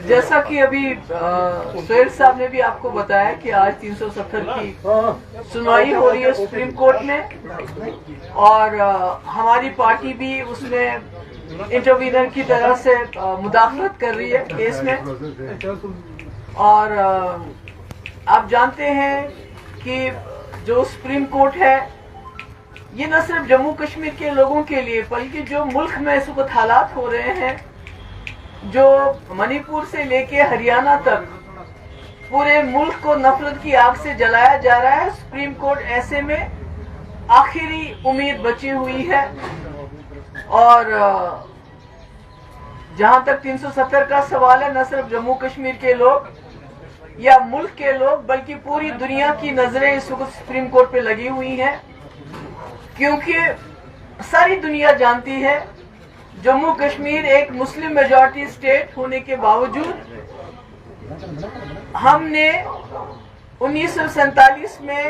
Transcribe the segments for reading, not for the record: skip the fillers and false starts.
جیسا کہ ابھی سہیل صاحب نے بھی آپ کو بتایا کہ آج 370 کی سنوائی ہو رہی ہے سپریم کورٹ میں، اور ہماری پارٹی بھی اس میں انٹروینر کی طرح سے مداخلت کر رہی ہے کیس میں. اور آپ جانتے ہیں کہ جو سپریم کورٹ ہے یہ نہ صرف جموں کشمیر کے لوگوں کے لیے بلکہ جو ملک میں اس وقت حالات ہو رہے ہیں، جو منی پور سے لے کے ہریانہ تک پورے ملک کو نفرت کی آگ سے جلایا جا رہا ہے، سپریم کورٹ ایسے میں آخری امید بچی ہوئی ہے. اور جہاں تک 370 کا سوال ہے، نہ صرف جموں کشمیر کے لوگ یا ملک کے لوگ بلکہ پوری دنیا کی نظریں اس وقت سپریم کورٹ پہ لگی ہوئی ہیں، کیونکہ ساری دنیا جانتی ہے جموں کشمیر ایک مسلم میجورٹی اسٹیٹ ہونے کے باوجود ہم نے 1947 میں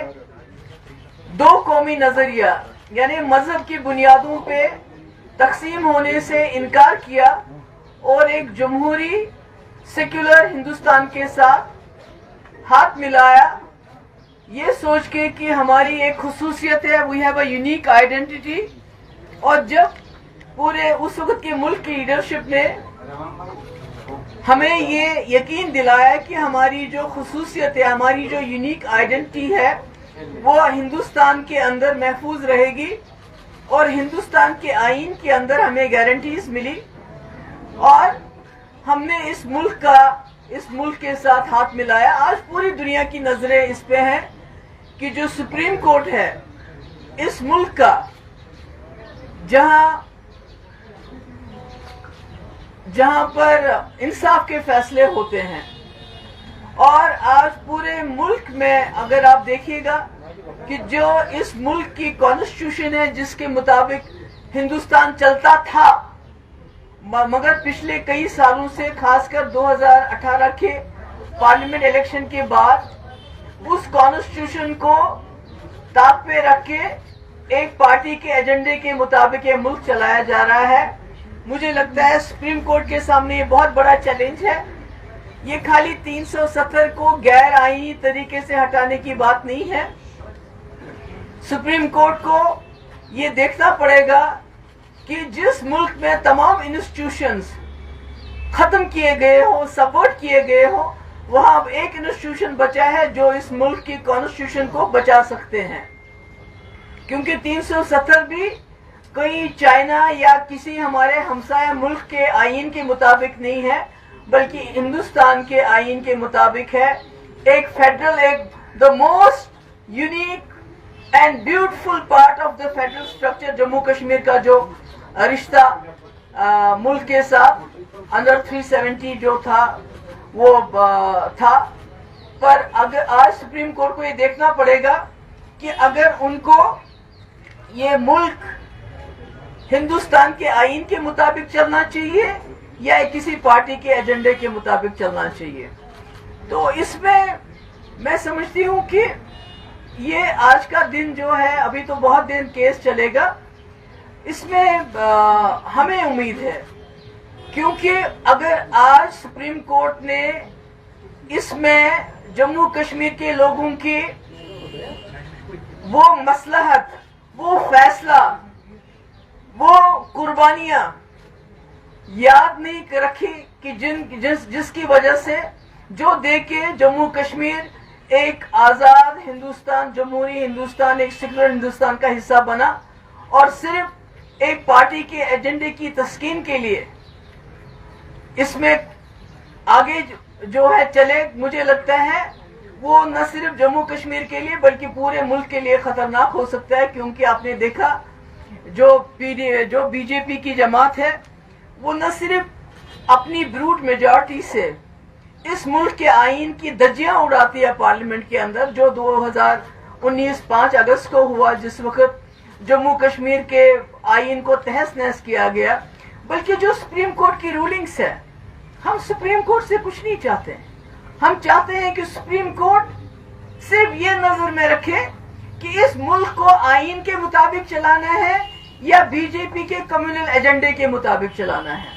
دو قومی نظریہ یعنی مذہب کی بنیادوں پہ تقسیم ہونے سے انکار کیا اور ایک جمہوری سیکولر ہندوستان کے ساتھ ہاتھ ملایا، یہ سوچ کے کہ ہماری ایک خصوصیت ہے، we have a unique identity. اور جب پورے اس وقت کے ملک کی لیڈرشپ نے ہمیں یہ یقین دلایا کہ ہماری جو خصوصیت ہے، ہماری جو یونیک آئیڈینٹی ہے وہ ہندوستان کے اندر محفوظ رہے گی اور ہندوستان کے آئین کے اندر ہمیں گارنٹیز ملی، اور ہم نے اس ملک کے ساتھ ہاتھ ملایا. آج پوری دنیا کی نظریں اس پہ ہیں کہ جو سپریم کورٹ ہے اس ملک کا، جہاں پر انصاف کے فیصلے ہوتے ہیں، اور آج پورے ملک میں اگر آپ دیکھیے گا کہ جو اس ملک کی کانسٹیٹیوشن ہے جس کے مطابق ہندوستان چلتا تھا، مگر پچھلے کئی سالوں سے خاص کر 2018 کے پارلیمنٹ الیکشن کے بعد اس کانسٹیٹیوشن کو تاب پہ رکھ کے ایک پارٹی کے ایجنڈے کے مطابق یہ ملک چلایا جا رہا ہے. مجھے لگتا ہے سپریم کورٹ کے سامنے یہ بہت بڑا چیلنج ہے. یہ خالی 370 کو غیر آئینی طریقے سے ہٹانے کی بات نہیں ہے. سپریم کورٹ کو یہ دیکھنا پڑے گا کہ جس ملک میں تمام انسٹیٹیوشنز ختم کیے گئے ہوں، سپورٹ کیے گئے ہوں، وہاں اب ایک انسٹیٹیوشن بچا ہے جو اس ملک کی کانسٹیٹیوشن کو بچا سکتے ہیں. کیونکہ 370 بھی کوئی چائنا یا کسی ہمارے ہمسایہ ملک کے آئین کے مطابق نہیں ہے، بلکہ ہندوستان کے آئین کے مطابق ہے. ایک federal, the most unique and beautiful part of the federal structure Jammu Kashmir کا جو رشتہ ملک کے ساتھ انڈر 370 جو تھا وہ تھا. پر اگر آج سپریم کورٹ کو یہ دیکھنا پڑے گا کہ اگر ان کو یہ ملک ہندوستان کے آئین کے مطابق چلنا چاہیے یا کسی پارٹی کے ایجنڈے کے مطابق چلنا چاہیے. تو اس میں سمجھتی ہوں کہ یہ آج کا دن جو ہے، ابھی تو بہت دن کیس چلے گا، اس میں ہمیں امید ہے، کیونکہ اگر آج سپریم کورٹ نے اس میں جموں کشمیر کے لوگوں کی وہ مصلحت، وہ فیصلہ، وہ قربانیاں یاد نہیں رکھی کہ جس کی وجہ سے جو دے کے جموں کشمیر ایک آزاد ہندوستان، جمہوری ہندوستان، ایک سیکولر ہندوستان کا حصہ بنا، اور صرف ایک پارٹی کے ایجنڈے کی تسکین کے لیے اس میں آگے جو ہے چلے، مجھے لگتا ہے وہ نہ صرف جموں کشمیر کے لیے بلکہ پورے ملک کے لیے خطرناک ہو سکتا ہے. کیونکہ آپ نے دیکھا جو بی جے پی کی جماعت ہے وہ نہ صرف اپنی بروٹ میجورٹی سے اس ملک کے آئین کی دھجیاں اڑاتی ہے پارلیمنٹ کے اندر، جو 2019 5 اگست کو ہوا، جس وقت جموں کشمیر کے آئین کو تہس نہس کیا گیا، بلکہ جو سپریم کورٹ کی رولنگز ہے. ہم سپریم کورٹ سے کچھ نہیں چاہتے ہیں. ہم چاہتے ہیں کہ سپریم کورٹ صرف یہ نظر میں رکھے کہ اس ملک کو آئین کے مطابق چلانا ہے یا بی جے پی کے کمیونل ایجنڈے کے مطابق چلانا ہے.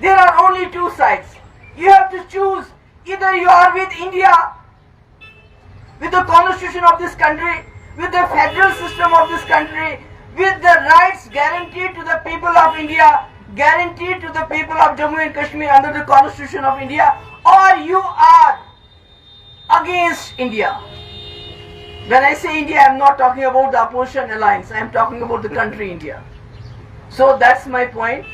There are only two sides. You have to choose. Either you are with India, with the constitution of this country, with the federal system of this country, with the rights guaranteed to the people of India, guaranteed to the people of Jammu and Kashmir under the constitution of India, or you are against India. When I say India, I am not talking about the opposition alliance. I am talking about the country India. So that's my point.